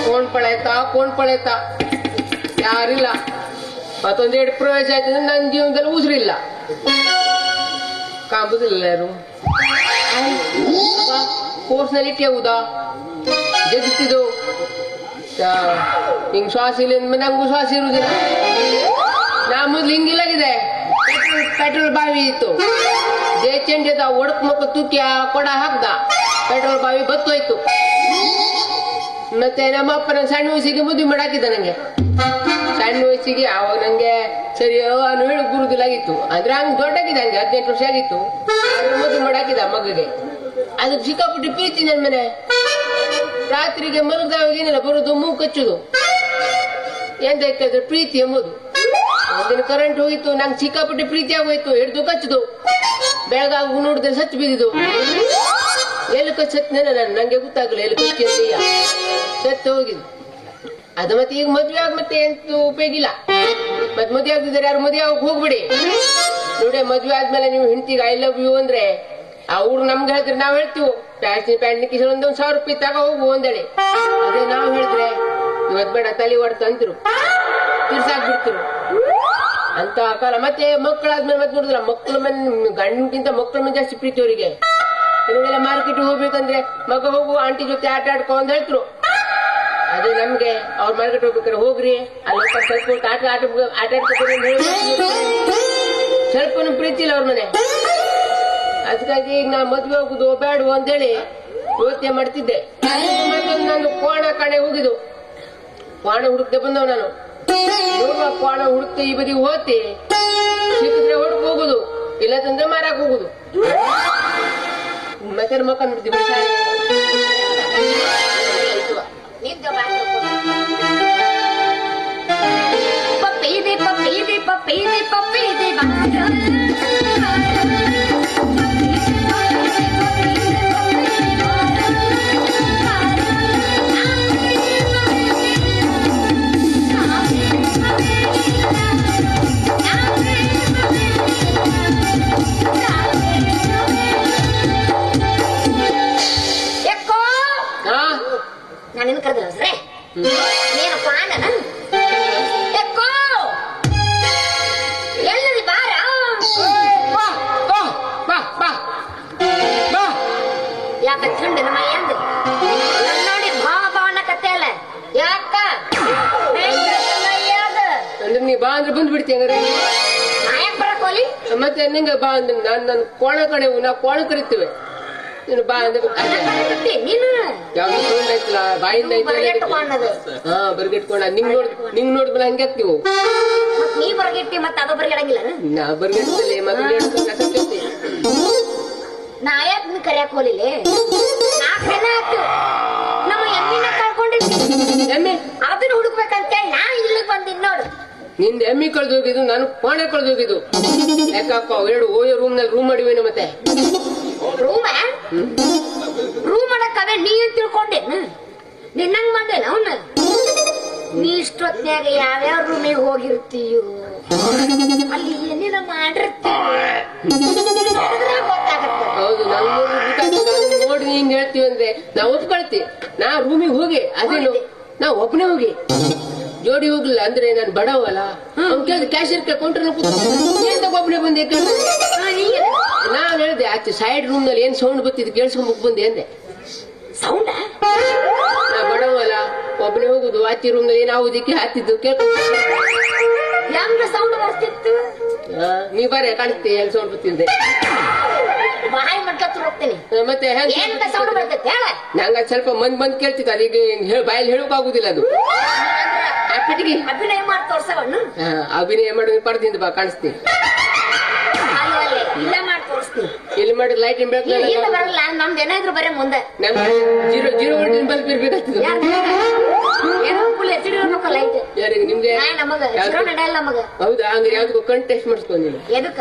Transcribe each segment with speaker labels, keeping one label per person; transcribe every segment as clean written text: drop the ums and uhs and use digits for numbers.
Speaker 1: Cone ಪಳಾಯ್ತಾ ಯಾರಿಲ್ಲ. ಮತ್ತೊಂದೆರಡು ಪ್ರವೇಶ ಆಯ್ತಂದ್ರೆ ನನ್ನ ಜೀವನದಲ್ಲಿ ಉಸಿರಿಲ್ಲ, ಕಾಂಬುದಿಲ್ಲ ಯಾರು. ಕೋರ್ಸ್ನಲ್ಲಿ ಇಟ್ಟುವುದಾ ಜಗಿತ್ತಿದ್ದು ಹಿಂಗ್ ಶ್ವಾಸ ಇಲ್ಲ ನಂಗೂ ಶ್ವಾಸ ಇರುವುದಿಲ್ಲ. ನಾ ಮೊದ್ಲು ಹಿಂಗಿಲ್ಲಾಗಿದೆ, ಪೆಟ್ರೋಲ್ ಬಾವಿ ಇತ್ತು, ಚಂಡಿದ ಒಡಕ್ ಮಕ್ಕ ತುಕ್ಕಿ ಕೊಡ ಹಾಕ್ದ, ಪೆಟ್ರೋಲ್ ಬಾವಿ ಬತ್ತೋಯ್ತು. ಮತ್ತೆ ನಮ್ಮ ಅಪ್ಪನ ಸಣ್ಣ ವಯಸ್ಸಿಗೆ ಮದುವೆ ಮಾಡಾಕಿದ್ದ ನಂಗೆ. ಸಣ್ಣ ವಯಸ್ಸಿಗೆ ಅವಾಗ ನಂಗೆ ಸರಿ ಹೇಳಿ ಗುರುದಿಲ್ಲಾಗಿತ್ತು, ಅಂದ್ರೆ ಹಂಗ್ ದೊಡ್ಡಾಗಿದೆ, ಹಂಗೆ 18 ವರ್ಷ ಆಗಿತ್ತು. ಅದ್ರ ಮದುವೆ ಮಾಡಾಕಿದ ಮಗಗೆ. ಅದಕ್ಕೆ ಸಿಕ್ಕಾಪಟ್ಟಿ ಪ್ರೀತಿ ನನ್ ಮನೆ. ರಾತ್ರಿಗೆ ಮಲಗ್ದಾಗ ಏನಿಲ್ಲ, ಬರೋದು ಮೂಗು ಕಚ್ಚುದು, ಎಂತ ಇಕ್ಕಾದ್ರೆ ಪ್ರೀತಿ ಎಂಬುದು. ಒಂದಿನ ಕರೆಂಟ್ ಹೋಗಿತ್ತು, ನಂಗೆ ಸಿಕ್ಕಾಪಟ್ಟಿ ಪ್ರೀತಿ ಆಗೋಯ್ತು, ಹಿಡ್ದು ಕಚ್ಚುದು. ಬೆಳಗಾಗ ನೋಡಿದ್ರೆ ಸತ್ತು ಬಿದ್ದಿದ್ದು. ಎಲ್ಲಿ ಕಚ್ಚತ್ನೇ ನಂಗೆ ಗೊತ್ತಾಗಲ್ಲ, ಎಲ್ಲಿ ಕಚ್ಚಿ ಅಂತ ಸತ್ತು ಹೋಗಿದ್ದು. ಅದು ಮತ್ತೆ ಈಗ ಮದ್ವೆ ಆಗ ಮತ್ತೆ ಎಂತ ಉಪಯೋಗ ಇಲ್ಲ. ಮತ್ ಮದ್ವೆ ಆಗ್ತಿದ್ದಾರೆ, ಯಾರು ಮದ್ವೆ ಆಗ ಹೋಗ್ಬಿಡಿ ನೋಡಿ. ಮದ್ವೆ ಆದ್ಮೇಲೆ ನೀವು ಹೆಂಡತಿಗೆ ಐ ಲವ್ ಯು ಅಂದ್ರೆ ಅವ್ರು ನಮ್ಗೆ ಹೇಳಿದ್ರೆ ನಾವ್ ಹೇಳ್ತೀವಿ, ಪ್ಯಾಂಟ್ ಕಿಶನ್ ಒಂದ್ 1000 ರೂಪಾಯಿ ತಗೋ ಹೋಗು ಅಂದೇಳಿ. ಅದೇ ನಾವ್ ಹೇಳಿದ್ರೆ ಇವತ್ ಬೇಡ ತಲೆ ಹೊಡ್ತ ಅಂತಿರು, ತಿರ್ಸಾಕ್ಬಿಡ್ತಿರು ಅಂತ ಕಾಲ. ಮತ್ತೆ ಮಕ್ಕಳಾದ್ಮೇಲೆ ಮತ್ತೆ ನೋಡಿದ್ರ ಮಕ್ಳ ಮನ್ ಗಂಡಕ್ಕಿಂತ ಮಕ್ಳ ಮೇಲೆ ಜಾಸ್ತಿ ಪ್ರೀತಿ ಅವರಿಗೆ. ಇನ್ನೊಂದೆಲ್ಲ ಮಾರ್ಕೆಟ್ ಹೋಗ್ಬೇಕಂದ್ರೆ ಮಗ ಹೋಗು ಆಂಟಿ ಜೊತೆ ಆಟ ಆಡ್ಕೊ ಅಂತ ಹೇಳ್ತಿರು. ಅದೇ ನಮ್ಗೆ ಅವ್ರ ಮಾರ್ಕೆಟ್ ಹೋಗ್ಬೇಕಾರೆ ಹೋಗ್ರಿ, ಅಲ್ಲಿ ಸ್ವಲ್ಪ ಆಟ ಆಡ್ಕೊಂಡು ಸ್ವಲ್ಪನೂ ಪ್ರೀತಿ ಇಲ್ಲ ಅವ್ರ ಮನೆ. ಅದಕ್ಕಾಗಿ ಈಗ ನಾ ಮದ್ವೆ ಹೋಗುದು ಬೇಡ ಅಂತೇಳಿ ಯೋಚನೆ ಮಾಡ್ತಿದ್ದೆ. ಮತ್ತೊಂದು ನಾನು ಕೋಣ ಕಣೆ ಹೋಗಿದ್ದು, ಕೋಣ ಹುಡುಕ್ತೆ ಬಂದವ ನಾನು. ಕೋಣ ಹುಡುಕ್ತೆ ಈ ಬದಿ ಹೋತಿ, ಸಿಕ್ಕಿದ್ರೆ ಹೊಡ್ಕ್ ಹೋಗುದು, ಇಲ್ಲದಂದ್ರೆ ಮಾರಾಕ್ ಹೋಗುದು. ಮತ್ತೆ ಮಕ್ಕ ನೋಡ್ತೀವಿ.
Speaker 2: ನಾನೇನು ಕರೆದಿಲ್ಲ ಸರೇ ಏನಪ್ಪ ಅಣ್ಣ ಎಲ್ಲದಿ ಬಾರ ಯಾಕ ಥಂಡನ ಮೈ ಅಂದ ನೋಡಿ ಬಾ ಬಾ ಅನ್ನಕತ್ತೆ ಅಲ್ಲ ಯಾಕ
Speaker 1: ಅಂದ್ರೆ ನೀ ಬಾ ಅಂದ್ರೆ ಬಂದ್ ಬಿಡ್ತಿ ಹಂಗಾರೆ.
Speaker 2: ಯಾಕೆ ಬರಕೋಲಿ
Speaker 1: ಮತ್ತೆ ನಿಂಗೆ ಬಾ ಅಂದ್ರೆ ನಾನು ಕೋಣ ಕಣೆ, ನಾವು ಕೋಣ ಕರಿತೇವೆ. ನೀನು ಬಾ ಅಂದ್ರೆ
Speaker 2: ನೀನು
Speaker 1: ಯಾವ್ದು ಆಯ್ತಲ್ಲ ಬಾಯಿಂದ ಹಾ ಬರ್ಗೆಟ್ಕೊಂಡ ನಿಂಗ್ ನೋಡಿದ್ಮೇಲೆ ಹಂಗೆ ಆಗ್ತೀವಿ.
Speaker 2: ನೀ ಬರ್ಗೆಟ್ಟಿ ಮತ್ತೆ ಅದು ಬರ್ಗೆಡಂಗಿಲ್ಲ.
Speaker 1: ನಾ ಬರ್ಗೆಟ್ಟಲ್ಲಿ ಮಗನ
Speaker 2: ನಾ ಯಾಕೆ ನೀ ಕರಿಯಾಕ ಹೋಲಿಲ್ಲ. 4 ದಿನ ಆಯ್ತು ನಮ್ಮ ಎಮ್ಮಿನ ಕಳ್ಕೊಂಡಿದ್ವಿ.
Speaker 1: ಎಮ್ಮೆ
Speaker 2: ಅದನ್ನ ಹುಡುಕ್ಬೇಕಂತೇಳಿ ನಾ ಇಲ್ಲಿಗೆ ಬಂದಿದ್ ನೋಡು.
Speaker 1: ನಿಂದ ಎಮ್ಮಿ ಕಳ್ದು ಹೋಗಿದ್ದು, ನಾನು ಕೋಣೆ ಕಳ್ದು ಹೋಗಿದ್ದು. ಯಾಕಪ್ಪ 2 ಓಯೋ ರೂಮ್ನಲ್ಲಿ ರೂಮ್ ಮಾಡಿವೇನು. ಮತ್ತೆ
Speaker 2: ರೂಮ್ ಮಾಡಕ್ಕವೇ ನೀ ಅಂತ ತಿಳ್ಕೊಂಡೇನು? ನಿನ್ನಂಗ್ ಮಾಡ್ದೇನ ಅವನ್ನ. ನೀ ಇಷ್ಟೊತ್ನ್ಯಾಗ ಯಾವ್ಯಾವ ರೂಮಿಗೆ ಹೋಗಿರ್ತೀಯೋ, ಅಲ್ಲಿ ಏನೇನ ಮಾಡಿರ್ತೀಯ ಗೊತ್ತಾಗತ್ತ.
Speaker 1: ಹೌದು, ನಾನು ನೋಡಿ ಹಿಂಗ್ ಹೇಳ್ತೀವಿ ಅಂದ್ರೆ ನಾವ್ ಒಪ್ಕೊಳ್ತಿ. ನಾ ರೂಮಿಗೆ ಹೋಗಿ ಅದೇನು ನಾ ಒಬ್ಬನೇ ಹೋಗಿ ಜೋಡಿ ಹೋಗ್ಲಿಲ್ಲ ಅಂದ್ರೆ ನಾನು ಬಡವಲ್ಲ. ಅವ್ನು ಕೇಳಿದ ಕ್ಯಾಶಿಯರ್ ಕೌಂಟರ್ ಒಬ್ಬನೇ ಬಂದೆ. ನಾನ್ ಹೇಳ್ದೆ ಆಚೆ ಸೈಡ್ ರೂಮ್ ನಲ್ಲಿ ಏನ್ ಸೌಂಡ್ ಬರ್ತಿದ್ದು ಕೇಳಿಸ್ಕೊಂಡ್ ಬಂದೆ ಅಂದೆ.
Speaker 2: ಸೌಂಡ್
Speaker 1: ನಾ ಬಡವಲ್ಲ, ಒಬ್ಬನೇ ಹೋಗುದು. ಆಚೆ ರೂಮ್ ನಲ್ಲಿ ಏನಾವುದಕ್ಕೆ ಹತ್ತಿದ್ದು ಕೇಳ್ಕೊಂಡು
Speaker 2: ಸೌಂಡ್ ಬರ್ತಿತ್ತು.
Speaker 1: ನೀ ಬರೇ ಕಾಣಿಸ್ತಿ ಏನ್ ಸೌಂಡ್ ಬರ್ತಿದ್ದೆ.
Speaker 2: ಬಾಯಿ ಮಾಡ್ಕೊತ ಹೋಗ್ತೇನೆ.
Speaker 1: ಮತ್ತೆ
Speaker 2: ಸೌಂಡ್ ಬರ್ತೈತೆ
Speaker 1: ನಂಗ ಸ್ವಲ್ಪ ಮಂದ್ ಕೇಳ್ತಿತ್ತು. ಅದೀಗ ಬಾಯಲ್ಲಿ ಹೇಳೋಕ್ ಆಗುದಿಲ್ಲ. ಅದು
Speaker 2: ಅಭಿನಯ ಮಾಡಿ ತೋರ್ಸವನ್ನು.
Speaker 1: ಅಭಿನಯ ಮಾಡಿ ಪಡೆದಿಂದ ಬಾ ಕಾಣಿಸ್ತೀನಿ.
Speaker 2: ಇಲ್ಲ ಮಾಡಿ ತೋರಿಸ್ತೀನಿ.
Speaker 1: ಇಲ್ಲಿ ಮಾಡಿ ಲೈಟಿಂಗ್ ಬೆಳಕು
Speaker 2: ಬರಲ್ಲ. ನಮ್ದು ಏನಾದ್ರು ಬರೇ ಮುಂದೆ
Speaker 1: ಜೀರೋ ವೋಲ್ಟೇಜ್ ಬಲ್ಬ್ ಇರ್ಬೇಕಾಗ್ತದೆ.
Speaker 2: ಲೈಟ್
Speaker 1: ಯಾರಿಗೆ ನಿಮ್ಗೆ
Speaker 2: ನಡೆಯಲ್ಲ ಮಗ.
Speaker 1: ಹೌದಾ? ಹಂಗ ಯಾವ್ದಕ್ಕೂ ಕಣ್ ಟೆಸ್ಟ್ ಮಾಡಿಸ್ಕೊಂಡು ನೀನು.
Speaker 2: ಎದಕ್ಕ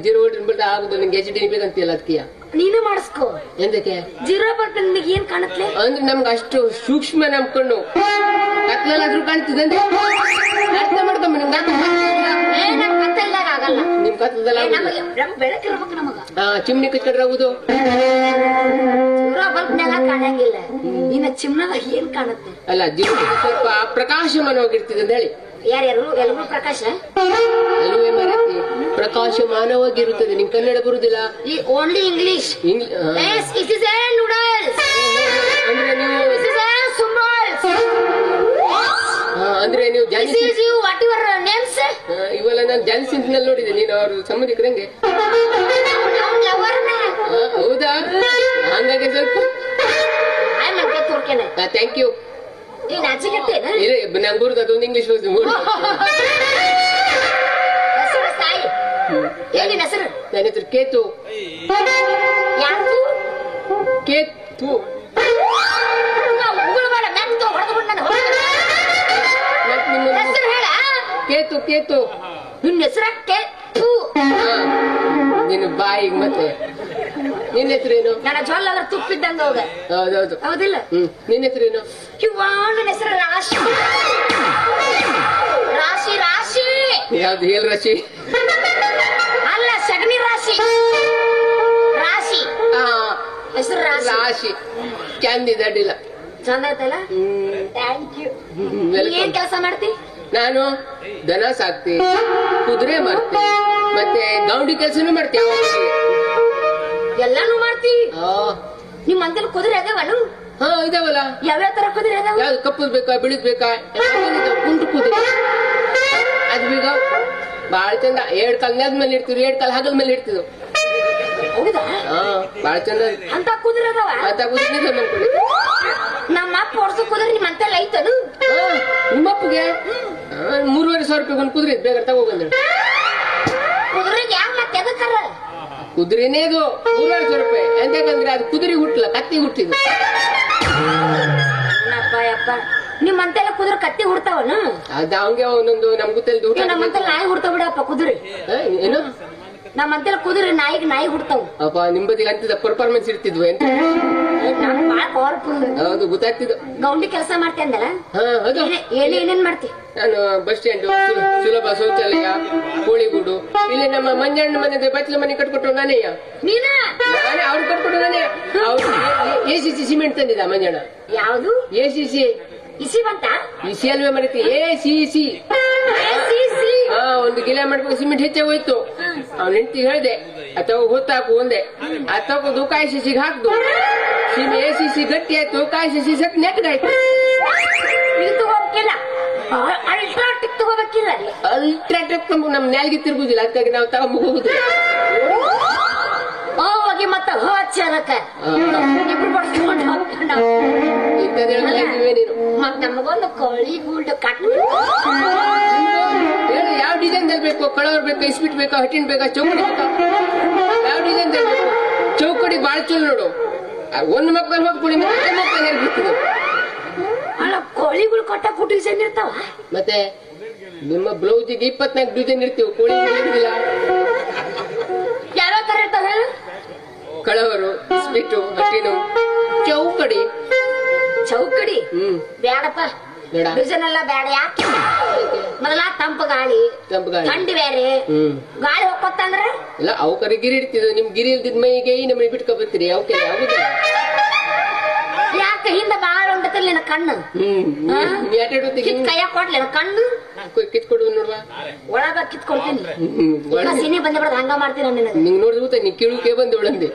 Speaker 1: 0 ವೋಲ್ಟೇಜ್ ಬಲ್ಬ್ ಆಗುದು ನಿಂಗೆ HD ಬೇಕಂತೀಯಲ್ಲ ಅದಕ್ಕೆ.
Speaker 2: ನೀನು ಮಾಡಿಸ್ಕೋ.
Speaker 1: ಎಂದಕ್ಕೆ
Speaker 2: 0 ವೋಲ್ಟ್ ನಿಮಗೆ ಏನ್ ಕಾಣತ್ಲೆ
Speaker 1: ಅಂದ್ರೆ ನಮ್ಗೆ ಅಷ್ಟು ಸೂಕ್ಷ್ಮ ನಮ್ ಕಣ್ಣು. ಕತ್ಲಲ್ಲಾದ್ರೂ ಕಾಣ್ತದಂದ್ರೆ ಅರ್ಥ ಮಾಡ್ಕೊಂಬ. ನಿಮ್ಗೆ
Speaker 2: ಕತ್ತಲ್ದಾಗ ಆಗಲ್ಲ
Speaker 1: ನಿಮ್ ಕತ್ತದಲ್ಲ
Speaker 2: ನಮಗೆ ಬೆಳಕಿರ್ಬೇಕು ನಮಗ
Speaker 1: ಚಿಮ್ನಿ ಕಚ್ಕೊಂಡ್ರೆ ಆಗುದು
Speaker 2: ಬಲ್ಪ್ನೆಲ್ಲ ಕಾಣಂಗಿಲ್ಲ ಇನ್ನ ಚಿಮ್ನದ ಏನ್ ಕಾಣುತ್ತೆ
Speaker 1: ಅಲ್ಲ ಜೀವನ ಸ್ವಲ್ಪ ಪ್ರಕಾಶಮಾನವಾಗಿರ್ತದೆ ಅಂತ ಹೇಳಿ
Speaker 2: ಯಾರ್ಯಾರು ಎಲ್ಲರೂ ಪ್ರಕಾಶ
Speaker 1: ಅಲ್ವೇ ಮರತಿ ಪ್ರಕಾಶಮಾನವಾಗಿರುತ್ತದೆ ನಿಮ್ ಕನ್ನಡ ಬರುದಿಲ್ಲ
Speaker 2: ಈ ಓನ್ಲಿ ಇಂಗ್ಲಿಷ್ ನೂಡಲ್ಸ್
Speaker 1: ಅಂದ್ರೆ ನೀವು
Speaker 2: ಸುಮಾಲ್ಸ್
Speaker 1: ಅಂದ್ರೆ ನೀವು
Speaker 2: ವಾಟ್ ಯುವರ್ ನೇಮ್ಸ್
Speaker 1: ಇವೆಲ್ಲ ನಾನು ಜಾನ್ಸಿಂಟ್ನಲ್ಲಿ ನೋಡಿದೆ ನೀನು ಅವ್ರ ಸಂಬಂಧಿಕರಂಗೆ ಹೌದಾ ಹಂಗಾಗಿ ಸ್ವಲ್ಪ
Speaker 2: ತೋರ್ಕೇನೆ
Speaker 1: ಥ್ಯಾಂಕ್ ಯು
Speaker 2: ನೀನ್ ಆಚೆಗಿಟ್ಟೇನ
Speaker 1: ಇಲ್ಲ ನಂಗೆ ಬರುದು ಅದೊಂದು ಇಂಗ್ಲಿಷ್
Speaker 2: ಹೆಸರು ಸಾಯಿ ಏನಿನ ಹೆಸರು
Speaker 1: ನನ್ನ ಹೆಸರು ಕೇತು
Speaker 2: ಯಾರು
Speaker 1: ಕೇತು
Speaker 2: ಉಗುಳ್ಬೇಡ ಮೆಂತು ಹೊಡೆದ್ಬಿಟ್ಟು ನಾನು
Speaker 1: ಮತ್ ನಿಮ್ಮ
Speaker 2: ಹೆಸರು ಹೇಳ
Speaker 1: ಕೇತು ಕೇತು
Speaker 2: ನಿನ್ನ ಹೆಸರ ಕೇತು
Speaker 1: ನಿನ್ನ ಬಾಯಿಗೆ ಮತ್ತೆ ನಿನ್ನ ಹೆಸರೇನು
Speaker 2: ನನ್ನ ಜೊಲ್ಲ ಅದ್ರ ತುಪ್ಪಿದ್ದಂಗ ಹೋಗ
Speaker 1: ಹೌದೌದು
Speaker 2: ಹೌದಿಲ್ಲ
Speaker 1: ನಿನ್ನ ಹೆಸರೇನು
Speaker 2: ನನ್ನ ಹೆಸರು ರಾಶಿ ರಾಶಿ ರಾಶಿ
Speaker 1: ಯಾವ್ದು ಹೇಳ ರಾಶಿ
Speaker 2: ಅಲ್ಲ ಸಗಣಿ ರಾಶಿ ರಾಶಿ ಹೆಸರು ರಾಶಿ
Speaker 1: ರಾಶಿ ಚಂದಿದೆ ಅಡ್ಡಿಲ್ಲ
Speaker 2: ಚಂದ ಆಯ್ತಲ್ಲ ಥ್ಯಾಂಕ್ ಯು ಏನ್ ಕೆಲಸ ಮಾಡ್ತಿ
Speaker 1: ನಾನು ದನ ಸಾಕ್ತಿ ಕುದುರೆ ಮಾರ್ತೆ ಮತ್ತೆ ಗೌಂಡಿ ಕೆಲಸನೂ ಮಾಡ್ತೀವಿ
Speaker 2: ಎಲ್ಲಾನು ಮಾಡ್ತಿ ನಿಮ್ ಮಂದಿರ ಕುದುರೆ ಅದಾವನು
Speaker 1: ಹಾ ಇದಾವಲ್ಲ
Speaker 2: ಯಾವ್ಯಾವ ತರ ಕುದುರೆ ಅದಾವ
Speaker 1: ಯಾವ್ದು ಕಪ್ಪದ್ ಬೇಕಾ ಬಿಳಿದ್ ಬೇಕಾ ಕುಂಟು ಕುದುರೆ ಅದ್ ಬೇಗ ಬಾಳ ಚಂದ 2 ಕಾಲ್ ನೆಲದ ಮೇಲೆ ಇಡ್ತಿದ್ರು 2 ಕಾಲ್ ಹಗಲ್ ಮೇಲೆ ಇಡ್ತಿದ್ರು
Speaker 2: ಹೌದಾ
Speaker 1: ಬಾಳ ಚಂದ
Speaker 2: ಅಂತ ಕುದುರೆ ಅದಾವ
Speaker 1: ಅಂತ ಕುದುರೆ
Speaker 2: ನಮ್ಮ ಅಪ್ಪ ಹೊಡ್ಸೋ ಕುದುರೆ ನಿಮ್ ಅಂತೆಲ್ಲ ಐತನು
Speaker 1: ನಿಮ್ಮಪ್ಪಗೆ 3,500 ರೂಪಾಯಿ ಒಂದು ಕುದುರೆ ಬೇಗ ತಗೋಬಂದ್ರೆ
Speaker 2: ಕುದುರೆಗೆ ಯಾಕೆ ಮತ್ತೆ ಎದಕ್ಕಾರ
Speaker 1: ಕುದುರೆನೇ ಇದು 3,500 ರೂಪಾಯಿ ಎಂತಕಂದ್ರೆ ಅದು ಕುದುರೆ ಹುಟ್ಟಲ್ಲ ಕತ್ತಿ ಹುಟ್ಟಿದ್ದು
Speaker 2: ಯಪ್ಪ ನಿಮ್ ಅಂತೆಲ್ಲ ಕುದುರೆ ಕತ್ತಿ ಹುಡ್ತಾವನು
Speaker 1: ಅದ ಹಂಗೆ ಒಂದೊಂದು ನಮ್ ಗೊತ್ತಿಲ್ದು
Speaker 2: ನಮ್ಮಂತೆಲ್ಲ ನಾಯಿ ಹುಡ್ತಾವ ಬಿಡಪ್ಪ ಕುದುರೆ
Speaker 1: ಏನು
Speaker 2: ನಮ್ಮಂತೆಲ್ಲ ಕುದುರೆ ನಾಯಿ ಹುಡ್ತಾವ
Speaker 1: ಅಪ್ಪ ನಿಂಬದಿಗೆ ಅಂತಿದ್ದ ಪರ್ಫಾರ್ಮೆನ್ಸ್ ಇರ್ತಿದ್ವು ಎಂತ
Speaker 2: ಬಾಳ ಪವರ್ಫುಲ್
Speaker 1: ಹೌದು ಗೊತ್ತಾಗ್ತಿದ್ದು
Speaker 2: ಗೌಂಡಿ ಕೆಲಸ ಮಾಡ್ತಿ ಅಂದಲ್ಲ
Speaker 1: ಹೌದು
Speaker 2: ಏನೇನ್ ಮಾಡ್ತಿ
Speaker 1: ನಾನು ಬಸ್ ಸ್ಟ್ಯಾಂಡ್ ಸುಲಭ ಶೌಚಾಲಯ ಕೋಳಿಗೂಡು ಇಲ್ಲಿ ನಮ್ಮ ಮಂಜಣ್ಣ ಮನೆ ಬಚ್ಚಲ ಮನೆ ಕಟ್ಕೊಟ್ಟು ನಾನೇ ಅವ್ರು ಕಟ್ಕೊಟ್ಟು ನಾನೇ ಅವ್ರು ACC ಸಿಮೆಂಟ್ ತಂದಿದ್ದ ಮಂಜಣ್ಣ
Speaker 2: ಯಾವ್ದು
Speaker 1: ACC
Speaker 2: ಇಸಿ ಬಂತ
Speaker 1: ಇಸಿ ಅಲ್ವೇ ಮರೀತಿ ACC ಒಂದು ಗಿಲ ಮಾಡ್ಬೇಕು ಸಿಮೆಂಟ್ ಹೆಚ್ಚಾಗಿ ಹೋಯ್ತು ಅವ್ನ ಹೆಂಡತಿ ಹೇಳ್ದೆ ಅಥವಾ ಹೊತ್ತಾಕು ಒಂದೇ ಅಥವಾ ಕಾಯಿ ಹಾಕ್ದು ACC ಗಟ್ಟಿ ಆಯ್ತು ಕಾಯಿ ಸತ್ ನೆಟ್ಟಗಾಯ್ತು
Speaker 2: ಇದು ತಗೋಬೇಕಿಲ್ಲ ಅಲ್ಟ್ರಾಟಿಕ್ ತಗೋಬೇಕಿಲ್ಲ
Speaker 1: ಅಲ್ಟ್ರಾಟಿಕ್ ನಮ್ ನ್ಯಾಲ್ಗೆ ತಿರುಗುದಿಲ್ಲ ಅದಕ್ಕಾಗಿ ನಾವು ತಗೊಂಡ್
Speaker 2: ಹೋಗಿ ಮತ್ತ ಹಚ್ಚರಕ ಇಬ್ರು ಬಡ್ಸ್ಕೊಂಡು
Speaker 1: ನೀನು
Speaker 2: ಮತ್ ನಮಗೊಂದು ಕೋಳಿ ಗೂಲ್ಡ್ ಕಟ್
Speaker 1: ಹೇಳು ಯಾವ ಡಿಸೈನ್ ಬೇಕು ಕಳವರ್ ಬೇಕಾ ಇಸ್ಬಿಟ್ ಬೇಕಾ ಹಟ್ಟಿನ್ ಬೇಕಾ ಚೌಕಡಿ ಬೇಕಾ ಯಾವ ಡಿಸೈನ್ ಬೇಕು ಚೌಕಡಿ ಬಾಳ ಚೂಲ್ ನೋಡು ಒಂದ್ ಮಕ್ಕಳು ಹೋಗ್ಬಿಡಿ ಮಕ್ಕಳು ಹೇಳ್ಬಿಡ್ತಿದ್ದು
Speaker 2: ಅಲ್ಲ ಕೋಳಿಗಳು ಕಟ್ಟಕ್ ಡಿಸೈನ್ ಇರ್ತಾವ
Speaker 1: ಮತ್ತೆ ನಿಮ್ಮ ಬ್ಲೌಸಿಗೆ 24 ಡಿಸೈನ್ ಇರ್ತೀವಿ ಕೋಳಿ ಇರುದಿಲ್ಲ
Speaker 2: ಯಾವ್ಯಾವ ತರ ಇರ್ತಾವ ಹೇಳು
Speaker 1: ಕಳವರು ಇಸ್ಬಿಟ್ಟು ಹಟ್ಟಿನು ಚೌಕಡಿ
Speaker 2: ಬ್ಯಾಡಪ್ಪ ಡಿಸೈನ್ ಎಲ್ಲ ಬ್ಯಾಡ ಯಾಕೆ ಮೊದಲ ತಂಪು ಗಾಳಿ ಥಂಡಿ ಬೇರೆ ಗಾಳಿ ಹೋಗ್ಕೊತ್ತಂದ್ರ
Speaker 1: ಇಲ್ಲ ಅವು ಕರೆ ಗಿರಿ ಇಡ್ತಿದ್ವು ನಿಮ್ ಗಿರಿ ಇಲ್ದಿದ್ ಮೈಗೆ ಈ ನಮ್ಮನೆ ಬಿಟ್ಕೊ ಬರ್ತೀರಿ ಅವಕ್ಕೆ ಆಗುದಿಲ್ಲ
Speaker 2: ಯಾಕೆ ಹಿಂದ ಬಾಳ ಉಂಟತಿಲ್ಲ ನಿನ್ನ ಕಣ್ಣು ಕೈಯ ಕೊಡ್ಲಿ ಕಣ್ಣು
Speaker 1: ಕಿತ್ಕೊಡು ನೋಡುವ
Speaker 2: ಒಳಗ ಕಿತ್ಕೊಡ್ತೀನಿ ಸೀನಿ ಬಂದ್ಬಿಡ ಹಂಗ ಮಾಡ್ತೀನಿ
Speaker 1: ನಿಂಗ್ ನೋಡಿದ್ರೆ ನೀ ಕಿಳುಕೆ ಬಂದು ಒಳಂದೆ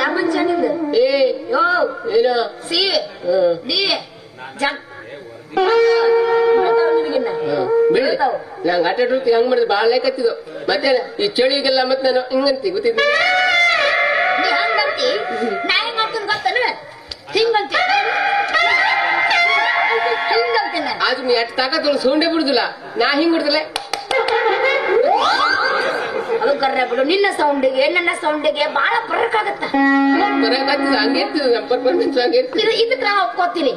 Speaker 2: ತಮ್ಮಂಚನಿಂದ ಯೋ
Speaker 1: ಏನ
Speaker 2: ಸಿ ಡಿ ಜಗ್
Speaker 1: ನಂಗೆ ಆಟಾಡ್ತಿ ಹಂಗ್ ಮಾಡಿದ್ರೆ ಬಾಳ ಲೇಕತ್ತಿದ್ದು ಮತ್ತೆ ಈ ಚಳಿಗೆಲ್ಲ ಮತ್ತೆ ನಾನು ಹಿಂಗಂತಿ ಗೊತ್ತಿದ್ದೆ
Speaker 2: ನೀ ಹಂಗಂತಿ ನಾ ಹೆಂಗ್ ಮಾಡ್ತೀನಿ ಗೊತ್ತನ ಹಿಂಗಂತಿ
Speaker 1: ಆದ್ರೂ ನೀ ಅಷ್ಟು ತಾಕತ್ತೊಳ ಸೌಂಡೇ ಬಿಡುದಿಲ್ಲ ನಾ ಹಿಂಗ್ ಬಿಡುದಿಲ್ಲ
Speaker 2: ಅದು ಕರ್ರೆ ಬಿಡು ನಿನ್ನ ಸೌಂಡಿಗೆ ನನ್ನ ಸೌಂಡಿಗೆ ಬಹಳ ಫರಕ್ ಆಗತ್ತ
Speaker 1: ಹಂಗೆ ಇರ್ತದೆ ನಮ್ಮ ಪರ್ಫಾರ್ಮೆನ್ಸ್ ಹಂಗೆ ಇರ್ತದೆ
Speaker 2: ಇದಕ್ಕೆ ನಾ ಒಪ್ಕೋತೀನಿ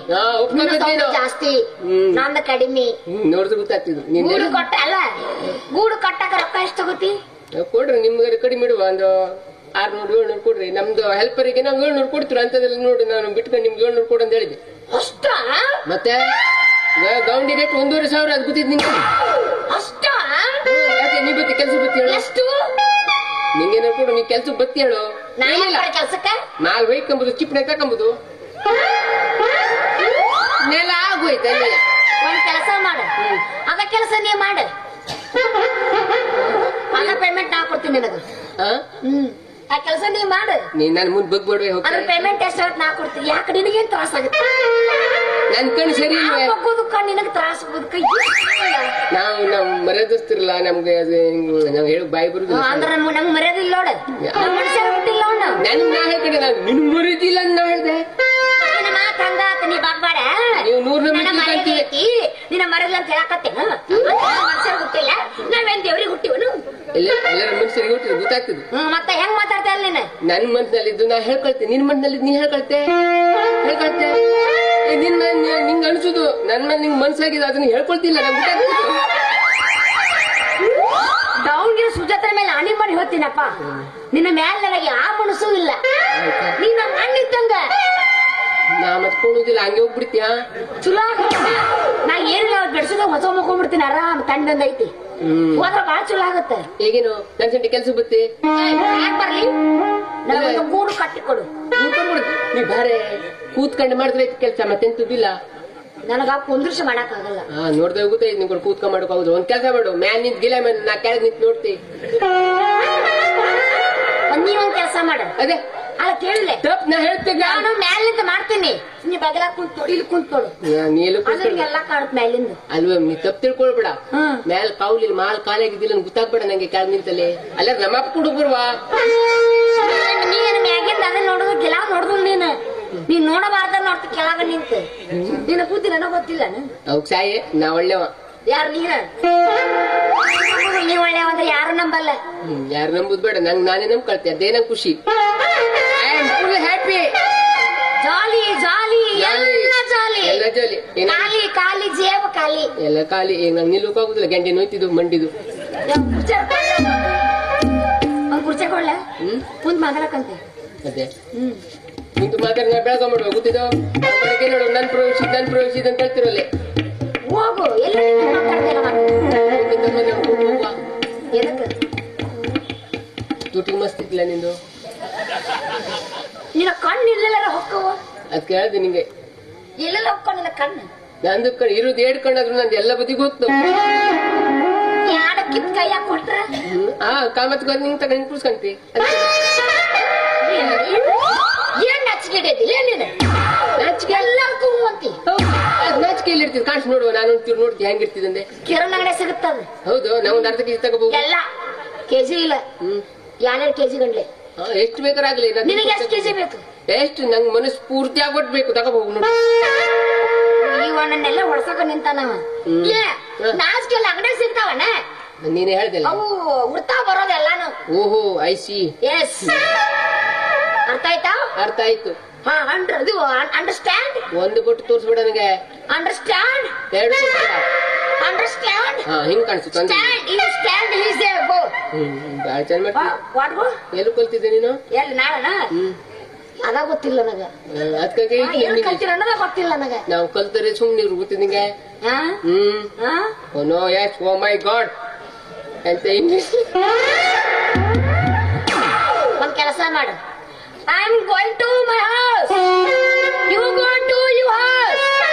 Speaker 2: ಜಾಸ್ತಿ ನಂದ ಕಡಿಮೆ
Speaker 1: ನೋಡಿದ್ರೆ ಗೊತ್ತಾಗ್ತಿದ್ರು
Speaker 2: ಗೂಡು ಕೊಟ್ಟ ಅಲ್ಲ ಗೂಡು ಕಟ್ಟಕ ರೊಕ್ಕ ಎಷ್ಟು ತಗೋತಿ
Speaker 1: ಕೊಡ್ರಿ ನಿಮ್ಗೆ ಕಡಿಮೆ ಇಡುವ ಒಂದು 600-700 ಕೊಡ್ರಿ ನಮ್ದು ಹೆಲ್ಪರಿಗೆ ನಾವು 700 ಕೊಡ್ತೀರ ಅಂತದೆಲ್ಲ ನೋಡಿ ನಾನು ಬಿಟ್ಕೊಂಡು ನಿಮ್ಗೆ 700 ಕೊಡು ಅಂತ ಹೇಳಿದೆ
Speaker 2: ಅಷ್ಟ
Speaker 1: ಮತ್ತೆ ಗೌಂಡಿ ರೇಟ್ 1,500 ಅದು ಗೊತ್ತಿದ್ ನಿಂಗೆ
Speaker 2: ಅಷ್ಟ
Speaker 1: ನೀ ಬತ್ತಿ ಕೆಲ್ಸ ಬತ್ತಿ ಹೇಳು
Speaker 2: ಎಷ್ಟು
Speaker 1: ನಿಂಗೇನ ಕೊಡು ನೀ ಕೆಲ್ಸ ಬತ್ತಿ ಹೇಳು
Speaker 2: ನಾನು ಕೆಲ್ಸಕ್ಕ
Speaker 1: ನಾಲ್ ಒಯ್ಕೊಂಬುದು ಚಿಪ್ಪಣೆ ತಕೊಂಬುದು ನೆಲ ಆಗೋಯ್ತು ಅಲ್ಲಿ
Speaker 2: ಒಂದ್ ಕೆಲಸ ಮಾಡು ಅದ ಕೆಲಸ ನೀ ಮಾಡು ಅದ ಪೇಮೆಂಟ್ ನಾ ಕೊಡ್ತೀನಿ ನಿನಗ ಆ ಕೆಲಸ ನೀ ಮಾಡು
Speaker 1: ನೀ ನನ್ ಮುಂದ್ ಬಗ್ಬೇಡ್ವೆ
Speaker 2: ಅದ್ರ
Speaker 1: ಹೋಗ್ತಾರೆ
Speaker 2: ಪೇಮೆಂಟ್ ಎಷ್ಟು ನಾ ಕೊಡ್ತೀನಿ ಯಾಕೆ ನಿನಗೇನ್ ತ್ರಾಸ ಆಗುತ್ತೆ
Speaker 1: ನನ್ ಕಣ್ ಸರಿ ಇಲ್ವೇ
Speaker 2: ಬಗ್ಗೋದಕ್ಕ ನಿನಗ ತ್ರಾಸ ಕೈ
Speaker 1: ನಾವು ನಮ್ ಮರ್ಯಾದಸ್ತಿರಲ್ಲ ನಮ್ಗೆ ಅದು ನಾವ್ ಹೇಳು ಬಾಯಿ ಬರುದಿಲ್ಲ
Speaker 2: ಅಂದ್ರ ನಮ್ಗ್ ಮರ್ಯಾದಿಲ್ಲ ನೋಡ ಮನುಷ್ಯರ ಹುಟ್ಟಿಲ್ಲ ನೋಡ
Speaker 1: ನನ್ ನಾ ಹೇಳ್ಕಡೆ ನಾನು ನಿನ್ ಮರೀತಿಲ್ಲ ನಾ ಹೇಳ್ದೆ
Speaker 2: ನಿನ್ನ ಮಾತ್ ಹಂಗಾತ ನೀ ಬಾಗ್ಬೇಡ
Speaker 1: ನೀವು 100
Speaker 2: ನನ್ನ
Speaker 1: ನಂಬಿಕೆ
Speaker 2: ಮರ್ಯಾದೆ
Speaker 1: ಕಲ್ತೀವಿ
Speaker 2: ಐತಿ ನಿನ್ನ ಮರ್ಯಾದೆ ಅಂತ ಹೇಳಕತ್ತೇನ ಮನುಷ್ಯರ ಹುಟ್ಟಿಲ್ಲ ನಾವೇನ್ ದೇವ್ರಿಗೆ ಹುಟ್ಟಿವನು
Speaker 1: ಎಲ್ಲರ ಮನುಷ್ಯರಿಗೆ ಹುಟ್ಟಿದ್ರು ಗೊತ್ತಾಗ್ತದೆ
Speaker 2: ಮತ್ತೆ ಹೆಂಗ್ ಮಾತಾಡ್ತಾ ಇಲ್ಲ ನೀನು
Speaker 1: ನನ್ ಮನ್ಸಿನಲ್ಲಿದ್ದು ನಾ ಹೇಳ್ಕೊಳ್ತೆ ನಿನ್ ಮನ್ಸಿನಲ್ಲಿದ್ದು ನೀ ಹೇಳ್ಕೊಳ್ತೆ ನಿಂಗ್ ಅನ್ಸುದು ನನ್ನ ನಿಂಗ್ ಮನ್ಸಾಗಿದೆ ಅದನ್ನ ಹೇಳ್ಕೊಳ್ತಿಲ್ಲ ನಂಗೆ ಗೊತ್ತಾಗ್ತದೆ
Speaker 2: ಡೌನ್ಗಿನ ಸುಜಾತ್ರ ಮೇಲೆ ಆಣಿ ಮಾಡಿ ಹೇಳ್ತೀನಪ್ಪ ನಿನ್ನ ಮ್ಯಾಲ ನನಗೆ ಆ ಮನಸ್ಸು ಇಲ್ಲ ನೀನ್ ನಮ್ಮ ಅಣ್ಣಿದ್ದಂಗ
Speaker 1: ನಾ ಮತ್ ಕೊಡುದಿಲ್ಲ ಹಂಗೆ ಹೋಗ್ಬಿಡ್ತೀಯಾ
Speaker 2: ಚಲೋ ನಾ ಏನಿಲ್ಲ ಬೆಡ್ಸದ ಹೊಸ ಮುಕ್ಕೊಂಡ್ಬಿಡ್ತೀನಿ ಆರಾಮ್ ತಂಡಂದ ಐತಿ ಹೋದ್ರ ಬಾಳ ಚಲೋ ಆಗತ್ತೆ
Speaker 1: ಹೇಗೇನು ನನ್ ಸಂಟಿ ಕೆಲ್ಸ ಬತ್ತಿ
Speaker 2: ಯಾಕೆ ಬರ್ಲಿ ನನಗೊಂದು ಗೂಡು ಕಟ್ಟಿಕೊಡು
Speaker 1: ನೀ ಬಾರೆ ಕೂತ್ಕೊಂಡು ಮಾಡಿದ್ರೆ ಕೆಲ್ಸ ಮತ್ತೆಂತದಿಲ್ಲ
Speaker 2: ನನಗ ಕುಂದ್ರಿಸಿ ಮಾಡಕ್ ಆಗಲ್ಲ
Speaker 1: ನೋಡ್ದೆ ಗೊತ್ತಾಯ್ತು ನಿಂಗೆ ಕೂತ್ಕೊಂಡ್ ಮಾಡಕ್ ಹೌದು ಒಂದ್ ಕೆಲ್ಸ ಮಾಡು ಮ್ಯಾನ್ ನಿಂತ್ ಗಿಲ ಮ್ಯಾನ್ ನಾ ಕೆಳಗ್ ನಿಂತ್ ನೋಡ್ತಿ
Speaker 2: ನೀವೊಂದ್ ಕೆಲಸ ಮಾಡ
Speaker 1: ಅದೇ
Speaker 2: ಅಲ್ಲ ಕೇಳಿಲ್ಲ
Speaker 1: ತಪ್ ನಾ ಹೇಳ್ತೇನೆ
Speaker 2: ನಾನು ಮ್ಯಾಲಿಂದ ಮಾಡ್ತೀನಿ ನೀ ಬಗಲ ಕುಂತ್ ನೋಡಿ ಇಲ್ಲಿ ಕುಂತ್ಕೊಡು
Speaker 1: ನೀ ಎಲ್ಲ
Speaker 2: ಅದ್ರಿಗೆಲ್ಲ ಕಾಣುತ್ತೆ ಮ್ಯಾಲಿಂದ
Speaker 1: ಅಲ್ವಾ ನೀ ತಪ್ಪು ತಿಳ್ಕೊಳ್ಬೇಡ ಮ್ಯಾಲ್ ಕಾವ್ಲಿಲ್ಲ ಮಾಲ್ ಕಾಲಾಗಿದ್ದಿಲ್ಲ ಗೊತ್ತಾಗ್ಬೇಡ ನಂಗೆ ಕೆಳಗ್ ನಿಂತಲ್ಲಿ ಅಲ್ಲ ನಮ್ಮಪ್ಪ ಕೊಡು ಬರುವ
Speaker 2: ನೀನ್ ಮ್ಯಾಗಿಂದ ಅದನ್ನ ನೋಡೋದು ಕೆಳಗ ನೋಡುದು ನೀನ್ ನೋಡಬಾರ್ದ ನೋಡ್ತಿ ಕೆಳಗ ನಿಂತು ನಿನ್ನ ಬುದ್ಧಿ ನನಗ್ ಗೊತ್ತಿಲ್ಲ
Speaker 1: ಅವ್ ಸಾಯಿ ನಾ ಒಳ್ಳೆವ
Speaker 2: ಯಾರು ನೀವ್ ಒಳ್ಳೆವ ಅಂದ್ರೆ ಯಾರು ನಂಬಲ್ಲ
Speaker 1: ಯಾರು ನಂಬುದ್ ಬೇಡ ನಂಗ್ ನಾನೇ ನಂಬ್ಕೊಳ್ತೆ ಅದೇ ನಂಗ್ ಖುಷಿ ಐ ಆಮ್ ಫುಲ್ ಹ್ಯಾಪಿ
Speaker 2: ಜಾಲಿ ಜಾಲಿ ಎಲ್ಲ ಜಾಲಿ
Speaker 1: ಎಲ್ಲ ಜಾಲಿ
Speaker 2: ಖಾಲಿ ಖಾಲಿ ಜೇಬ ಖಾಲಿ
Speaker 1: ಎಲ್ಲ ಖಾಲಿ ಈಗ ನಂಗೆ ನಿಲ್ಲೋಕ್ ಆಗುದಿಲ್ಲ ಗಂಟೆ ನೋಯ್ತಿದ್ದು ಮಂಡಿದು
Speaker 2: ಒಂದ್ ಕುರ್ಚಿ ಕೊಳ್ಳ ಕುಂತ್ ಮಾತಾಡಕಂತೆ
Speaker 1: ಅದೇ ಕುಂತು ಮಾತಾಡಿ ನಾ ಬೆಳಕ ಮಾಡುವ ಗೊತ್ತಿದ್ದೋ ನೋಡು ನನ್ ಪ್ರವೇಶಿದ್ ಅಂತ ಹೇಳ್ತಿರಲ್ಲೇ
Speaker 2: ಹೋಗು ಎಲ್ಲ
Speaker 1: ತುಟಿಗೆ ಮಸ್ತ್ ಇತ್ತಿಲ್ಲ ನಿಂದು
Speaker 2: ನಿನ್ನ ಕಣ್ಣು ಇಲ್ಲೆಲ್ಲ ಹೊಕ್ಕವ
Speaker 1: ಅದ್ ಕೇಳ್ದೆ ನಿಂಗೆ
Speaker 2: ಎಲ್ಲೆಲ್ಲ ಹೊಕ್ಕ ನಿನ್ನ ಕಣ್ಣು
Speaker 1: ನಂದು ಇರೋದು 2 ಕಣ್ಣಾದ್ರು ನಂದು ಎಲ್ಲ ಬದಿಗೂ ಹೋಗ್ತು
Speaker 2: ಯಾಡ ಕಿತ್ ಕೈಯಾಗ ಕೊಟ್ರ
Speaker 1: ಕಾಮತ್ ನಿಂಗೆ ತಗೊಂಡು ಕೂರ್ಸ್ಕೊಂತಿ
Speaker 2: ಏನ್ ನಾಚಿಕೆ ಹಿಡಿಯದಿಲ್ಲ ನೀನು ನಾಚಿಕೆ ಎಲ್ಲಕ್ಕೂ ಅಂತಿ
Speaker 1: ನಾಚಿಕೆಯಲ್ಲಿ ಇರ್ತಿದ್ ಕಾಣಿಸ್ ನೋಡುವ ನಾನು ನೋಡ್ತಿ ಹೆಂಗಿರ್ತಿದಂದೆ
Speaker 2: ಕಿರಣ್ ಅಂಗಡಿ ಸಿಗುತ್ತದ
Speaker 1: ಹೌದು ನಾವು ಒಂದು ಅರ್ಧ ಕೆಜಿ ತಗೋಬಹುದು
Speaker 2: ಎಲ್ಲ ಕೆಜಿ ಇಲ್ಲ 2 ಕೆಜಿ ಗಂಡ್ಲೆ
Speaker 1: ಎಷ್ಟು ಬೇಕಾರಾಗ್ಲಿ
Speaker 2: ನಿನಗೆ ಎಷ್ಟು ಕೆಜಿ ಬೇಕು
Speaker 1: ಎಷ್ಟು ನಂಗ್ ಮನಸ್ಸು ಪೂರ್ತಿ ಆಗೊಟ್ಬೇಕು ತಗೋಬಹುದು ನೋಡಿ
Speaker 2: ಇವನ್ನೆಲ್ಲ ಹೊಡ್ಸಕ ನಿಂತಾನವ ನಾಚಿಕೆ ಎಲ್ಲ ಅಂಗಡಿ ಸಿಗ್ತಾವಣ್ಣ
Speaker 1: ನೀನೇ ಹೇಳ್ದಲ್ಲ
Speaker 2: ಅವು ಉಡ್ತಾ ಬರೋದೆಲ್ಲಾನು
Speaker 1: ಓಹೋ ಐ ಸಿ
Speaker 2: ಎಸ್ ಅರ್ಥ ಆಯ್ತಾ
Speaker 1: ಅರ್ಥ ಆಯ್ತು
Speaker 2: ಅಂಡರ್ಸ್ಟ್ಯಾಂಡ್
Speaker 1: ಒಂದು ಬೊಟ್ಟು ತೋರಿಸ್ಬಿಡ ನನಗೆ
Speaker 2: ಅಂಡರ್ಸ್ಟ್ಯಾಂಡ್
Speaker 1: 2 ತೋರಿಸ್ಬಿಡ
Speaker 2: ಅಂಡರ್ಸ್ಟ್ಯಾಂಡ್
Speaker 1: ಹಿಂಗ್ ಕಾಣಿಸ್ತು
Speaker 2: stand you stand is there go
Speaker 1: ಬಾಳ ಚಂದ ಮಾಡ್ತಿ
Speaker 2: ವಾಟ್ ಗೋ
Speaker 1: ಎಲ್ಲಿ ಕಲ್ತಿದ್ದೆ ನೀನು
Speaker 2: ಎಲ್ಲಿ ನಾಳನ ಅದ ಗೊತ್ತಿಲ್ಲ ನನಗ
Speaker 1: ಅದಕ್ಕಾಗಿ
Speaker 2: ಎಲ್ಲಿ ಕಲ್ತಿರ ಅನ್ನೋದ ಗೊತ್ತಿಲ್ಲ ನನಗ
Speaker 1: ನಾವು ಕಲ್ತರೆ ಸುಮ್ನೆ ಗೊತ್ತಿ ನಿಂಗೆ oh no yes oh my god ಅಂತ ಇಂಗ್ಲಿಷ್
Speaker 2: ಒಂದ್ ಕೆಲಸ ಮಾಡು I am going to my house you go to your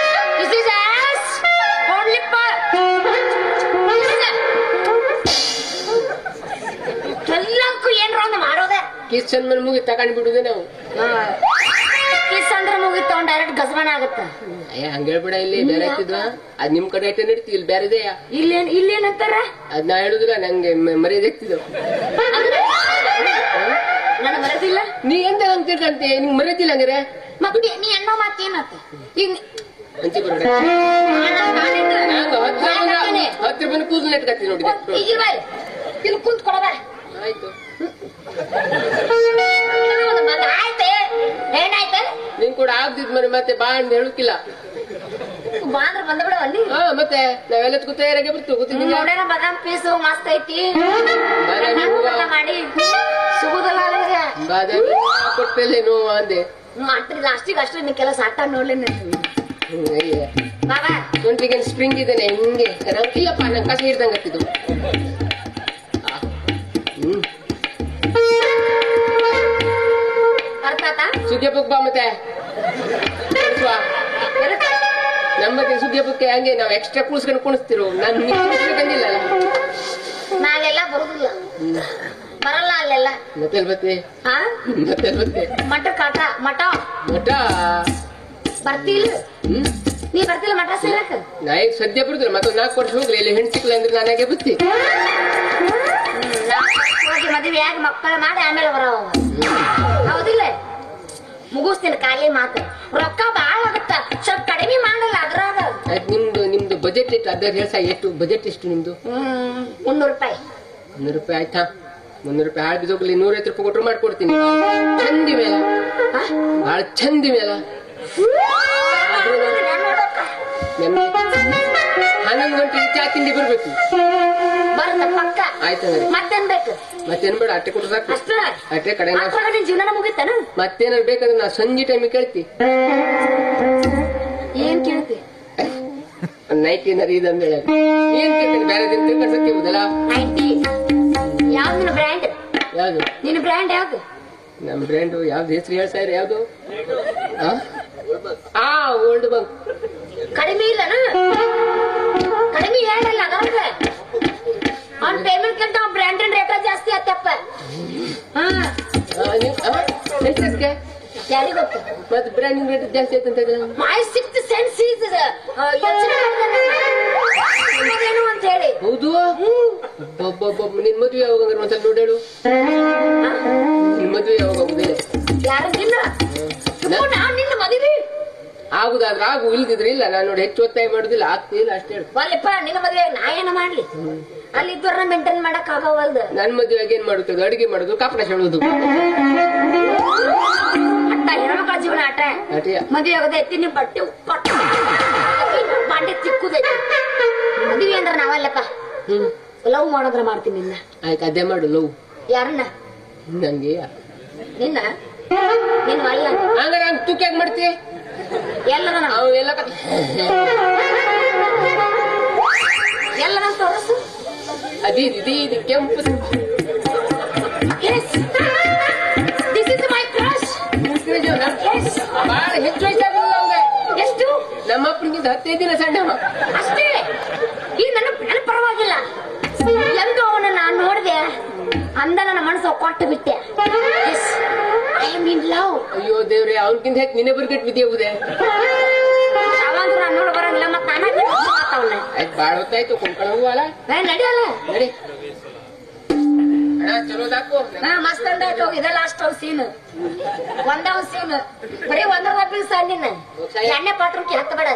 Speaker 2: house this is as only ಎಲ್ಲಕ್ಕೂ ಏನ್ರ ಒಂದು ಮಾಡೋದೆ
Speaker 1: ಕಿಚನ್ ಮೇಲೆ ಮುಗಿ ತಗೊಂಡ್ ಬಿಡುದೆ ನಾವು
Speaker 2: ಕಿಸ್ ಅಂದ್ರೆ ಮುಗಿತ್ತು ಡೈರೆಕ್ಟ್ ಗಸಬಣ ಆಗತ್ತ
Speaker 1: ಹಂಗ ಹೇಳ್ಬೇಡ ಇಲ್ಲಿ ಬೇರೆ ಆಗ್ತಿದ್ವ ಅದ್ ನಿಮ್ ಕಡೆ ಐತೆ ನಡೀತಿ ಇಲ್ಲಿ ಬೇರೆ ಇದೆಯಾ
Speaker 2: ಇಲ್ಲೇನಂತಾರ
Speaker 1: ಅದ್ ನಾ ಹೇಳುದಿಲ್ಲ ನಂಗೆ ಮರ್ಯಾದೆ ಆಗ್ತಿದ್ವು
Speaker 2: ನನ್ನ ಮರೆದಿಲ್ಲ
Speaker 1: ನೀ ಎಂತ ಹಂಗ ತಿಳ್ಕಂತೆ ನಿಂಗ್ ಮರ್ಯಾದಿಲ್ಲ ಹಂಗಾರೆ
Speaker 2: ಮತ್ತೆ ನೀ ಅನ್ನೋ ಮಾತೇನತ್ತ ಈಗ
Speaker 1: ಹಂಚಿ ಬರೋಣ ಹತ್ರ ಬಂದು ಕೂದಲು ನೆಟ್ಕತ್ತಿ ನೋಡಿ
Speaker 2: ಇಲ್ಲಿ ಕುಂತ್ ಕೊಡಬ
Speaker 1: ಆಯ್ತು
Speaker 2: ಆಯ್ತೆ ಏನಾಯ್ತ
Speaker 1: ನಿನ್ ಕೂಡ ಆಗ್ದಿದ್ ಮನೆ ಮತ್ತೆ ಬಾ ಅಂತ ಹೇಳುಕಿಲ್ಲ
Speaker 2: ಬಾಂದ್ರ ಬಂದ ಬಿಡವ ಅಲ್ಲಿ
Speaker 1: ಮತ್ತೆ ನಾವೆಲ್ಲ ತಯಾರಾಗಿ ಬರ್ತೀವಿ ಗೊತ್ತಿದ್ದೀವಿ
Speaker 2: ನೋಡೇನ ಬಾದಾಮ್ ಪೀಸ್ ಮಸ್ತ್ ಐತಿ ಮಾಡಿ ಸಿಗುದಲ್ಲ ಅಲ್ಲಿಗೆ
Speaker 1: ಬಾದಾಮಿ ಕೊಟ್ಟಲ್ಲೇ ನೋವು ಅಂದೆ
Speaker 2: ಮಾಡ್ತೀರಿ ಲಾಸ್ಟಿಗೆ ಅಷ್ಟೇ ನಿನ್ ಕೆಲಸ ಆಟ ನೋಡ್ಲಿ ಬಾಬಾ
Speaker 1: ಸ್ಪ್ರಿಂಗ್ ಇದ್ದೇನೆ ಹಿಂಗೆ ಇಲ್ಲಪ್ಪ ನಂಗೆ ಕಸ ಹಿಡ್ದಂಗೆ ಆಗ್ತಿದ್ದು ಸುಗ್ಗಿ ಹಬ್ಬಕ್ಕೆ ಬಾ ಮತ್ತೆ ಕಳ್ಸುವ. ನಮ್ಮತ್ತೆ ಸುಗ್ಗಿ ಹಬ್ಬಕ್ಕೆ ಹಂಗೆ ನಾವು ಎಕ್ಸ್ಟ್ರಾ ಕೂರ್ಸ್ಕೊಂಡು ಕುಣಿಸ್ತಿರು. ನಾನು ಕುಣಿಸ್ಬೇಕಂದಿಲ್ಲ.
Speaker 2: ನಾಳೆಲ್ಲ ಬರುದಿಲ್ಲ, ಬರಲ್ಲ ಅಲ್ಲೆಲ್ಲ.
Speaker 1: ಮತ್ತೆ ಬತ್ತೆ
Speaker 2: ಹಾ
Speaker 1: ಮತ್ತೆ ಬತ್ತೆ
Speaker 2: ಮಠ ಕಾಟ ಮಠ
Speaker 1: ಮಠ
Speaker 2: ಬರ್ತಿಲ್ಲ. ನೀ ಬರ್ತಿಲ್ಲ ಮಠ ಸೇರಕ?
Speaker 1: ನಾ ಈಗ ಸದ್ಯ ಬರುದಿಲ್ಲ, ಮತ್ತೊಂದು 4 ವರ್ಷ ಹೋಗ್ಲಿ. ಇಲ್ಲಿ ಹೆಣ್ಣು ಸಿಕ್ಕಿಲ್ಲ ಅಂದ್ರೆ ನಾನಾಗೆ ಬತ್ತಿ.
Speaker 2: ಹೋಗಿ ಮದುವೆ ಆಗಿ ಮಕ್ಕಳ ಮಾಡಿ ಆಮೇಲೆ ಬರವ. ಹೌದಿಲ್ಲ? ಮುಗಿಸ್ತೀನಿ ಖಾಲಿ ಮಾತು. ರೊಕ್ಕ ಬಾಳ ಆಗತ್ತ, ಸ್ವಲ್ಪ ಕಡಿಮೆ ಮಾಡಲ್ಲ ಅದ್ರಾಗ.
Speaker 1: ಆಯ್ತು, ನಿಮ್ದು ಬಜೆಟ್ ಎಷ್ಟು? ಅದ್ರ ಹೇಳ್ಸ. ಎಷ್ಟು ಬಜೆಟ್ ಎಷ್ಟು ನಿಮ್ದು?
Speaker 2: 300 ರೂಪಾಯಿ.
Speaker 1: 300 ರೂಪಾಯಿ ಆಯ್ತಾ? 300 ರೂಪಾಯಿ ಹಾಳು ಬಿದ್ದೋಗ್ಲಿ. 150 ರೂಪಾಯಿ ಕೊಟ್ಟರು ಮಾಡ್ಕೊಡ್ತೀನಿ. ಚಂದಿ ಮೇಲ, ಭಾಳ ಚಂದಿ ಮೇಲ. 11 ಗಂಟೆಗೆ ಚಾ ತಿಂಡಿ ಬರ್ಬೇಕು.
Speaker 2: ಬರಲ್ಲ ಪಕ್ಕ.
Speaker 1: ಆಯ್ತು,
Speaker 2: ಮತ್ತೇನ್ ಬೇಕು?
Speaker 1: ಮತ್ತೇನ್ ಬೇಡ, ಅಟ್ಟೆ ಕೊಟ್ಟು ಸಾಕು.
Speaker 2: ಅಷ್ಟೇ
Speaker 1: ಅಟ್ಟೆ ಕಡೆ.
Speaker 2: ನಿನ್ ಜೀವನ ಮುಗಿತಾನ?
Speaker 1: ಮತ್ತೇನಾರು ಬೇಕಾದ್ರೆ ನಾ ಸಂಜೆ ಟೈಮಿಗೆ ಕೇಳ್ತಿ.
Speaker 2: ಏನ್ ಕೇಳ್ತಿ?
Speaker 1: ನೈಟ್ ಏನಾರು ಇದಂದ್ರೆ ಏನ್ ಕೇಳ್ತೀನಿ? ಬೇರೆ ದಿನ ತಿಳ್ಕೊಂಡ್ಸಕ್ಕೆ ಹೋದಲ್ಲ.
Speaker 2: 90 ಯಾವ್ದು ನಿನ್ನ ಬ್ರ್ಯಾಂಡ್?
Speaker 1: ಯಾವ್ದು
Speaker 2: ನಿನ್ನ ಬ್ರ್ಯಾಂಡ್ ಯಾವ್ದು?
Speaker 1: ನಮ್ ಬ್ರ್ಯಾಂಡು ಯಾವ್ದು? ಹೆಸರು ಹೇಳ್ತಾ ಇರ ಯಾವ್ದು? Old bunk.
Speaker 2: ಕಡಿಮೆ ಇಲ್ಲನ? ಕಡಿಮೆ ಹೇಳಲ್ಲ ಅದ್ರಾಗ. ಅವ್ನ ಪೇಮೆಂಟ್ ಕಂತ ಅವ್ನ ಬ್ರ್ಯಾಂಡ್ ರೇಟ್ ಜಾಸ್ತಿ ಆತಪ್ಪ.
Speaker 1: ಎಷ್ಟಕ್ಕೆ?
Speaker 2: ಯಾರಿಗ ಗೊತ್ತ?
Speaker 1: ಮತ್ತೆ ಬ್ರ್ಯಾಂಡಿಂಗ್ ರೇಟ್ ಜಾಸ್ತಿ ಆಯ್ತು ಅಂತ
Speaker 2: ಮೈ ಸಿಕ್ತ್ ಸೆನ್ಸ್ ಈಸ್ ಯೋಚನೆ ಏನು ಅಂತ ಹೇಳಿ.
Speaker 1: ಹೌದು. ನಿನ್ ಮದ್ವೆ ಯಾವಾಗ ಒಂದ್ಸಲ ನೋಡೇಳು. ನಿನ್ ಮದ್ವೆ ಯಾವಾಗ ಆಗುದೇ?
Speaker 2: ಯಾರಿಗಿಲ್ಲ ನಿನ್ನ ಮದುವೆ
Speaker 1: ಆಗುದಾದ್ರೆ ಆಗು, ಇಲ್ದಿದ್ರೆ ಇಲ್ಲ. ನಾನು ನೋಡಿ ಹೆಚ್ಚು ಒತ್ತಾಯ ಮಾಡುದಿಲ್ಲ, ಆಗ್ತಿಲ್ಲ ಅಷ್ಟೇ ಹೇಳು.
Speaker 2: ಒಲ್ಲಪ್ಪ ನಿನ್ನ ಮದುವೆ ನಾ ಏನ ಮಾಡ್ಲಿ? ಅಲ್ಲಿ ಇದ್ದವ್ರನ್ನ ಮೇಂಟೈನ್ ಮಾಡಕ್ ಆಗವಲ್ದು.
Speaker 1: ನನ್ ಮದ್ವೆಗೆ ಏನ್ ಮಾಡುತ್ತದೆ? ಅಡಿಗೆ ಮಾಡುದು, ಕಾಪಡ ಹೇಳುದು.
Speaker 2: ಅಟ್ಟ ಹೆಣ್ಮಕ್ಳ ಜೀವನ ಆಟ. ಮದುವೆ ಆಗೋದೈತಿ, ನಿಮ್ ಬಟ್ಟೆ ಬಾಂಡೆ ತಿಕ್ಕುದೈತಿ. ಮದುವೆ ಅಂದ್ರ ನಾವಲ್ಲಪ್ಪ, ಲವ್ ಮಾಡೋದ್ರ ಮಾಡ್ತೀನಿ ನಿನ್ನ.
Speaker 1: ಆಯ್ತು, ಅದೇ ಮಾಡು ಲವ್.
Speaker 2: ಯಾರನ್ನ?
Speaker 1: ನಂಗೆ
Speaker 2: ನಿನ್ನ ನಿನ್ ಅಲ್ಲ.
Speaker 1: ಹಂಗ ನಾನು ತೂಕ್ಯಾಗ ಮಾಡ್ತಿ
Speaker 2: ಎಲ್ಲರ
Speaker 1: ಅವು ಎಲ್ಲ
Speaker 2: ಎಲ್ಲರ ತೋರಿಸು.
Speaker 1: ಇದು ಕೆಂಪು.
Speaker 2: This is my crush.
Speaker 1: ಬಹಳ ಹೆಚ್ಚು ವಯಸ್ಸಾಗಲ್ಲ ಅವಂಗ.
Speaker 2: ಎಷ್ಟು?
Speaker 1: ನಮ್ಮ ಅಪ್ಪನಿಗಿಂತ 15 ದಿನ ಸಣ್ಣವ
Speaker 2: ಅಷ್ಟೇ. ಈ ನನ್ನ ಪರವಾಗಿಲ್ಲ. ಎಂದ ಅವನ ನಾನ್ ನೋಡಿದೆ ಅಂದ ನನ್ನ ಮನಸ್ಸು ಕೊಟ್ಟು ಬಿಟ್ಟೆ. I am in love.
Speaker 1: ಅಯ್ಯೋ ದೇವ್ರೆ, ಅವನಕ್ಕಿಂತ ಹೆಚ್ಚು ನಿನ್ನೆ ಬರ್ಗೆಟ್ ಬಿದ್ದೇವುದೇ.
Speaker 2: ಅವಂತ ನಾನು ನೋಡಿ ಬರಂಗಿಲ್ಲ. ಮತ್ ನಾನ
Speaker 1: ಆಯ್ತು, ಬಾಳ ಹೊತ್ತಾಯ್ತು. ಕೊಂಡ್ಕೊಂಡು ಹೋಗುವಲ್ಲ.
Speaker 2: ನಡಿಯಲ್ಲ
Speaker 1: ನಡಿ ಅಣ್ಣ, ಚಲೋ ಸಾಕು.
Speaker 2: ಮಸ್ತ್ ಅಂದಾಯ್ತು. ಇದ ಲಾಸ್ಟ್ ಸೀನ್. ಒಂದ ಸೀನ್ ಬರೀ 1 ರೂಪಾಯಿ ಸಾಲ ನಿನ್ನ ಎಣ್ಣೆ ಪಾತ್ರಕ್ಕೆ ಹತ್ತ ಬೇಡ.